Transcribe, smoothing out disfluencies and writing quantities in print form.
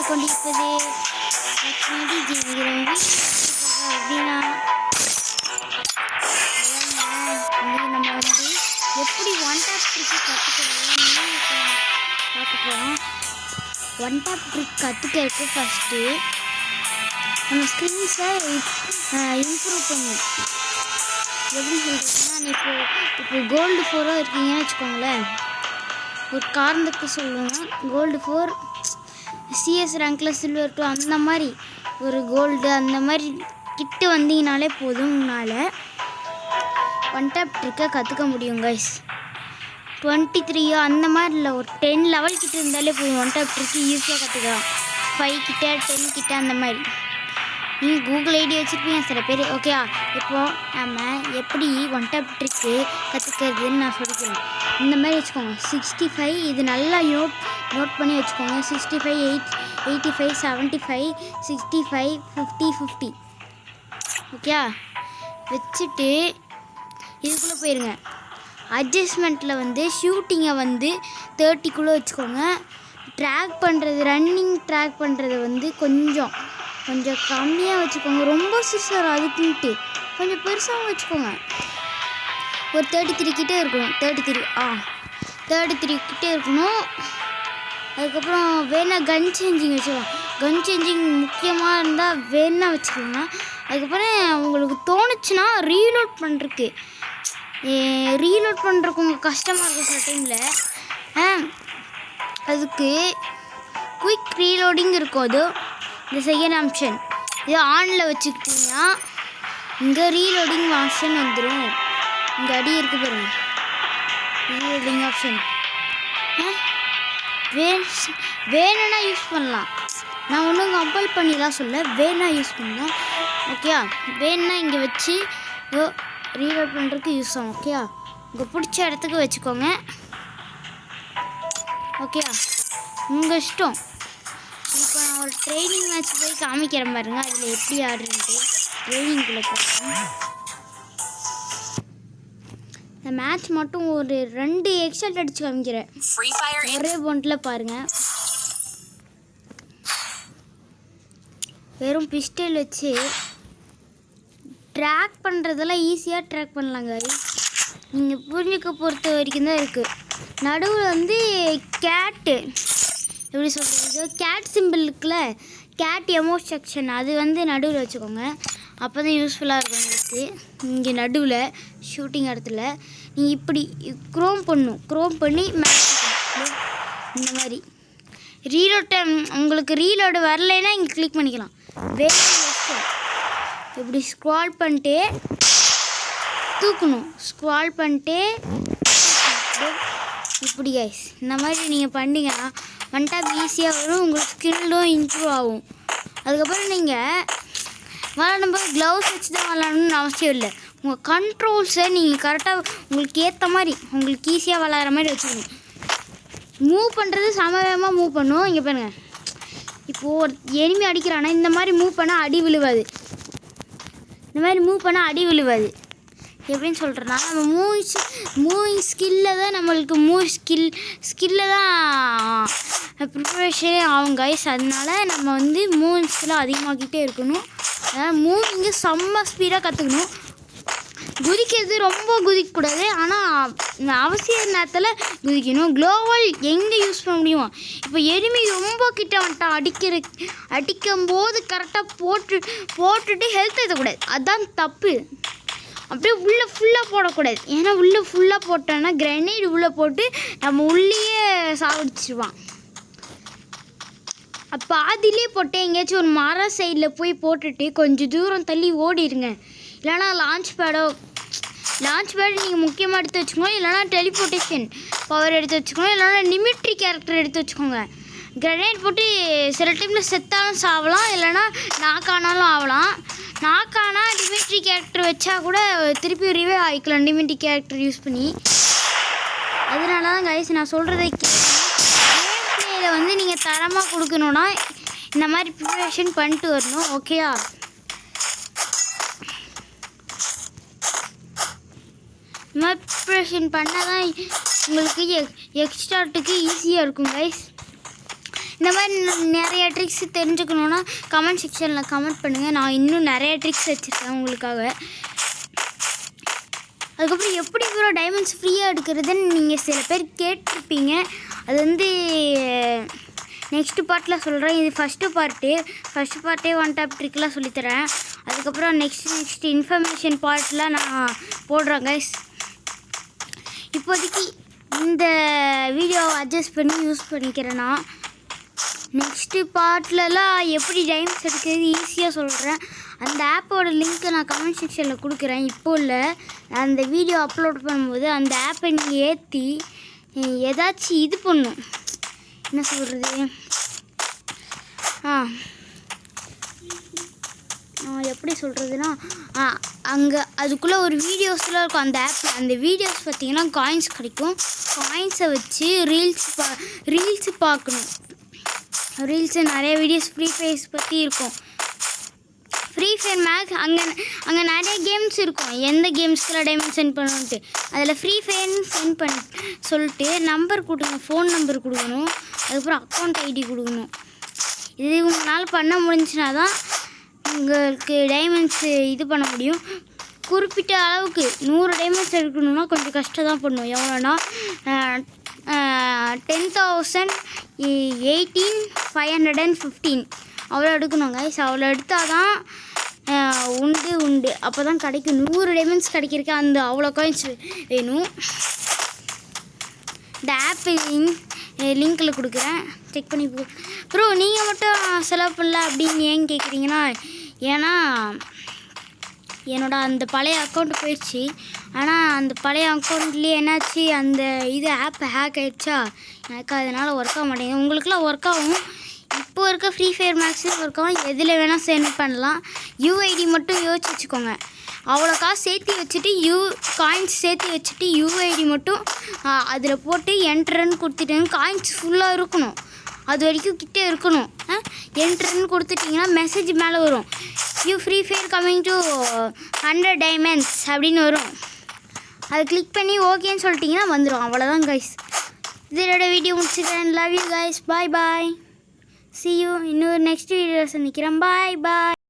கொண்டிருப்பது அப்படின்னா நம்ம வந்து எப்படி ஒன் டாப் ட்ரிக்கு கற்றுக்கிறதுன்னு பார்க்க போகிறோம். ஒன் டாப் ட்ரிக் கற்றுக்கிறதுக்கு ஃபஸ்ட்டு நம்ம ஸ்கில்ஸை இம்ப்ரூவ் பண்ணும். எப்படி சொல்கிறதுன்னா, இப்போ கோல்டு 4 இருக்கீங்கன்னு வச்சுக்கோங்களேன். ஒரு காரணத்துக்கு சொல்லணும்னா கோல்டு 4 சிஎஸ் ரேங்கில் சில்வர் 2 அந்த மாதிரி ஒரு கோல்டு அந்த மாதிரி கிட்ட வந்தீங்கனாலே போதும். உங்களால் ஒன் டாப் ட்ரிக்கை கற்றுக்க முடியும் கைஸ். 23 அந்த மாதிரி இல்லை, ஒரு 10 லெவல் கிட்ட இருந்தாலே போதும். ஒன் டாப் ட்ரிக்கு ஈஸியாக கற்றுக்கலாம். 5 கிட்ட 10 கிட்ட அந்த மாதிரி. நீங்கள் கூகுள் ஐடி வச்சுருப்பீங்க சில பேர். ஓகே, இப்போது நம்ம எப்படி ஒன் டாப் ட்ரிக்கு கற்றுக்கிறதுன்னு நான் சொல்லிக்கிறேன். இந்த மாதிரி வச்சுக்கோங்க. 65 இது நல்லா நோட் பண்ணி வச்சுக்கோங்க. 65 85 75 65 50 50 ஓகே வச்சுட்டு இதுக்குள்ளே போயிருங்க. அட்ஜஸ்ட்மெண்ட்டில் வந்து ஷூட்டிங்கை வந்து 30க்குள்ளே வச்சுக்கோங்க. ட்ராக் பண்ணுறது, ரன்னிங் ட்ராக் பண்ணுறது வந்து கொஞ்சம் கம்மியாக வச்சுக்கோங்க. ரொம்ப சிஸ்டர் அதுக்குன்ட்டு கொஞ்சம் பெருசாக வச்சுக்கோங்க. ஒரு 33 கிட்டே இருக்கணும். 33 கிட்டே இருக்கணும். அதுக்கப்புறம் வேணால் கன் சேஞ்சிங் வச்சுக்கலாம். கன் சேஞ்சிங் முக்கியமாக இருந்தால் வேணால் வச்சுக்கோங்க. அதுக்கப்புறம் உங்களுக்கு தோணுச்சுன்னா ரீலோட் பண்ணுறதுக்கு உங்களுக்கு கஷ்டமாக இருக்கும் சில டைமில். அதுக்கு குயிக் ரீலோடிங் இருக்கும். அது இந்த செகண்ட் ஆப்ஷன் இது ஆனில் வச்சுக்கிட்டிங்கன்னா இங்கே ரீலோடிங் ஆப்ஷன் வந்துடும். இங்கே அடி இருக்குது பாருங்க, ரீலோடிங் ஆப்ஷன். வேணும்னா யூஸ் பண்ணலாம். நான் ஒன்றும் கம்பல் பண்ணிலாம் சொல்ல, வேணா யூஸ் பண்ணலாம். ஓகே, வேணுன்னா இங்கே வச்சு ரீலோட் பண்ணுறதுக்கு யூஸ் ஆகும். ஓகே, உங்கள் பிடிச்ச இடத்துக்கு வச்சுக்கோங்க. ஓகே, உங்கள் இஷ்டம். இப்போ நான் ஒரு ட்ரைனிங் மேட்ச் போய் காமிக்கிறேன் பாருங்க, அதில் எப்படி ஆடுறேன்ட்டு. ட்ரைனிங்குள்ளே போகிறேன். இந்த மேட்ச் மட்டும் ஒரு 2 எக்ஸல்ட் அடித்து காமிக்கிறேன். ஒரே பொண்டில் பாருங்கள். வெறும் பிஸ்டல் வச்சு ட்ராக் பண்ணுறதெல்லாம் ஈஸியாக ட்ராக் பண்ணலாங்க. நீங்கள் புரிஞ்சுக்க பொறுத்த வரைக்கும் தான் இருக்குது. நடுவில் வந்து கேட்டு எப்படி சொல்கிறது, கேட் சிம்பிள் இருக்குல்ல, கேட் எமோ செக்ஷன், அது வந்து நடுவில் வச்சுக்கோங்க. அப்போ தான் யூஸ்ஃபுல்லாக இருக்கும் உங்களுக்கு. இங்கே நடுவில் ஷூட்டிங் இடத்துல நீங்கள் இப்படி க்ரோம் பண்ணி இந்த மாதிரி ரீலோட். உங்களுக்கு ரீலோடு வரலைன்னா இங்கே கிளிக் பண்ணிக்கலாம். இப்படி ஸ்க்ரால் பண்ணிட்டு தூக்கணும். ஸ்க்ரால் பண்ணிட்டு இப்படி கைஸ் இந்த மாதிரி நீங்கள் பண்ணிங்கன்னா ஒன் டாப் ஈஸியாக வரும். உங்களுக்கு ஸ்கில்லும் இம்ப்ரூவ் ஆகும். அதுக்கப்புறம் நீங்கள் விளாடும்போது க்ளவுஸ் வச்சு தான் விளாடணும்னு அவசியம் இல்லை. உங்கள் கண்ட்ரோல்ஸை நீங்கள் கரெக்டாக உங்களுக்கு ஏற்ற மாதிரி உங்களுக்கு ஈஸியாக விளாட்ற மாதிரி வச்சுக்கணும். மூவ் பண்ணுறது சமவேகமாக மூவ் பண்ணும். இங்கே பாருங்கள், இப்போது ஒரு எனிமி அடிக்கிறானா இந்த மாதிரி மூவ் பண்ணால் அடி விழுவாது. எப்படின்னு சொல்கிறேன்னா, நம்ம மூவிங் ஸ்கில்லில் தான் நம்மளுக்கு ஸ்கில்லில் தான் ப்ரிப்பரேஷனே ஆகும் கைஸ். அதனால நம்ம வந்து மூவிங் ஸ்கில்லை அதிகமாக்கிட்டே இருக்கணும். அதனால் மூவிங்கு செம்ம ஸ்பீடாக கற்றுக்கணும். குதிக்கிறது ரொம்ப குதிக்கக்கூடாது, ஆனால் அவசிய நேரத்தில் குதிக்கணும். க்ளோவல் எங்கே யூஸ் பண்ண முடியுமோ, இப்போ எனிமி ரொம்ப கிட்ட வந்துட்டான் அடிக்கும்போது கரெக்டாக போட்டுட்டு ஹெல்த் ஏற்றக்கூடாது. அதுதான் தப்பு. அப்படியே உள்ளே ஃபுல்லாக போடக்கூடாது. ஏன்னா உள்ளே ஃபுல்லாக போட்டோன்னா கிரனேட் உள்ளே போட்டு நம்ம உள்ளேயே சாப்பிடுச்சிருவான். பாதிலே போட்டு எங்கேயாச்சும் ஒரு மர சைடில் போய் போட்டுட்டு கொஞ்சம் தூரம் தள்ளி ஓடிடுங்க. இல்லைனா லான்ச் பேடு நீங்கள் முக்கியமாக எடுத்து வச்சுக்கோங்க. இல்லைனா டெலிபோர்ட்டேஷன் பவர் எடுத்து வச்சுக்கோங்க. இல்லைனா நிமிட்ரி கேரக்டர் எடுத்து வச்சுக்கோங்க. கிரனேட் போட்டு சில டைமில் செத்தாலும் சாவலாம், இல்லைனா நாக்கானாலும் ஆகலாம். நாக்கானா டிமிட்ரி கேரக்டர் வச்சா கூட திருப்பி ரிவே ஆகிக்கலாம் டிமிட்ரி கேரக்டர் யூஸ் பண்ணி. அதனால தான் கைஸ் நான் சொல்கிறத கேம் பிளேயில் வந்து நீங்கள் தரமாக கொடுக்கணுன்னா இந்த மாதிரி ப்ரிப்பரேஷன் பண்ணிட்டு வரணும். ஓகேயா, இந்த மாதிரி ப்ரிப்பரேஷன் பண்ணால் தான் உங்களுக்கு எக்ஸ்ட்ராட்டுக்கு ஈஸியாக இருக்கும் கைஸ். இந்த மாதிரி நிறைய ட்ரிக்ஸ் தெரிஞ்சுக்கணுன்னா கமெண்ட் செக்ஷனில் கமெண்ட் பண்ணுங்கள். நான் இன்னும் நிறைய ட்ரிக்ஸ் வச்சுருக்கேன் உங்களுக்காக. அதுக்கப்புறம் எப்படி ப்ரோ டைமண்ட்ஸ் ஃப்ரீயாக எடுக்கிறதுன்னு நீங்கள் சில பேர் கேட்டிருப்பீங்க. அது வந்து நெக்ஸ்ட்டு பார்ட்டில் சொல்கிறேன். இது ஃபஸ்ட்டு பார்ட்டே ஒன் டாப் ட்ரிக்லாம் சொல்லித்தரேன். அதுக்கப்புறம் நெக்ஸ்ட் இன்ஃபர்மேஷன் பார்ட்டில் நான் போடுறேன் கைஸ். இப்போதைக்கு இந்த வீடியோவை அட்ஜஸ்ட் பண்ணி யூஸ் பண்ணிக்கிறேன்னா நெக்ஸ்ட்டு பார்ட்லலாம் எப்படி டைம்ஸ் எடுக்கிறது ஈஸியாக சொல்கிறேன். அந்த ஆப்போட லிங்க்கை நான் கமெண்ட் செக்ஷனில் கொடுக்குறேன். இப்போ இல்லை, அந்த வீடியோ அப்லோட் பண்ணும்போது அந்த ஆப்பை நீங்கள் ஏற்றி ஏதாச்சும் இது பண்ணும், என்ன சொல்கிறது, எப்படி சொல்கிறதுனா அங்கே அதுக்குள்ளே ஒரு வீடியோஸ்லாம் இருக்கும் அந்த ஆப்பில். அந்த வீடியோஸ் பார்த்திங்கன்னா காயின்ஸ் கிடைக்கும். காயின்ஸை வச்சு ரீல்ஸு பார்க்கணும். ரீல்ஸு நிறைய வீடியோஸ் ஃப்ரீ ஃபயர்ஸ் பற்றி இருக்கும். ஃப்ரீ ஃபயர் மேக்ஸ் அங்கே நிறைய கேம்ஸ் இருக்கும். எந்த கேம்ஸ்க்குலாம் டைமண்ட் சென்ட் பண்ணணுன்ட்டு அதில் ஃப்ரீ ஃபயர்னு சென்ட் பண்ணி சொல்லிட்டு நம்பர் கொடுங்க, ஃபோன் நம்பர் கொடுக்கணும். அதுக்கப்புறம் அக்கௌண்ட் ஐடி கொடுக்கணும். இது உங்களால் பண்ண முடிஞ்சுனா தான் உங்களுக்கு டைமண்ட்ஸு இது பண்ண முடியும். குறிப்பிட்ட அளவுக்கு 100 டைமண்ட்ஸ் எடுக்கணுன்னா கொஞ்சம் கஷ்டம் தான் பண்ணும். எவ்வளோனா 10,018,515 அவ்வளோ எடுக்கணும் கைஸ். அவ்வளோ எடுத்தால் தான் உண்டு. அப்போ தான் கிடைக்கும். 100 டைமண்ட்ஸ் கிடைக்கிறதுக்கு அந்த அவ்வளோ காயின்ஸ் வேணும். இந்த ஆப்பு லிங்க்கில் கொடுக்குறேன், செக் பண்ணி ப்ரோ. நீங்கள் மட்டும் செலவு பண்ணல அப்படின்னு ஏன் கேட்குறீங்கன்னா, ஏன்னா என்னோட அந்த பழைய அக்கௌண்ட் போயிடுச்சு. ஆனால் அந்த பழைய அக்கௌண்ட்லேயே என்னாச்சு, அந்த இது ஆப் ஹேக் ஆகிடுச்சா, எனக்கு அதனால் ஒர்க் ஆக மாட்டேங்குது. உங்களுக்குலாம் ஒர்க் ஆகும். இப்போ இருக்க ஃப்ரீ ஃபயர் மேக்ஸும் ஒர்க் ஆகும். எதில் வேணால் சென்ட் பண்ணலாம். யூஐடி மட்டும் யோசிச்சு வச்சுக்கோங்க. அவ்வளோ காசு சேர்த்து வச்சுட்டு காயின்ஸ் சேர்த்து வச்சுட்டு யூஐடி மட்டும் அதில் போட்டு என்ட்ரன்னு கொடுத்துட்டேங்க. காயின்ஸ் ஃபுல்லாக இருக்கணும், அது வரைக்கும் கிட்டே இருக்கணும். என்ட்ரன்னு கொடுத்துட்டிங்கன்னா மெசேஜ் மேலே வரும், you free fire coming to 100 diamonds அப்படின்னு வரும். அதை கிளிக் பண்ணி ஓகேன்னு சொல்லிட்டிங்கன்னா வந்துடும். அவ்வளோதான் கைஸ். இதோட வீடியோ முடிச்சுக்கிறேன். Love you guys. Bye bye. See you இன்னொரு நெக்ஸ்ட் வீடியோ சந்திக்கிறேன். பாய் பாய்.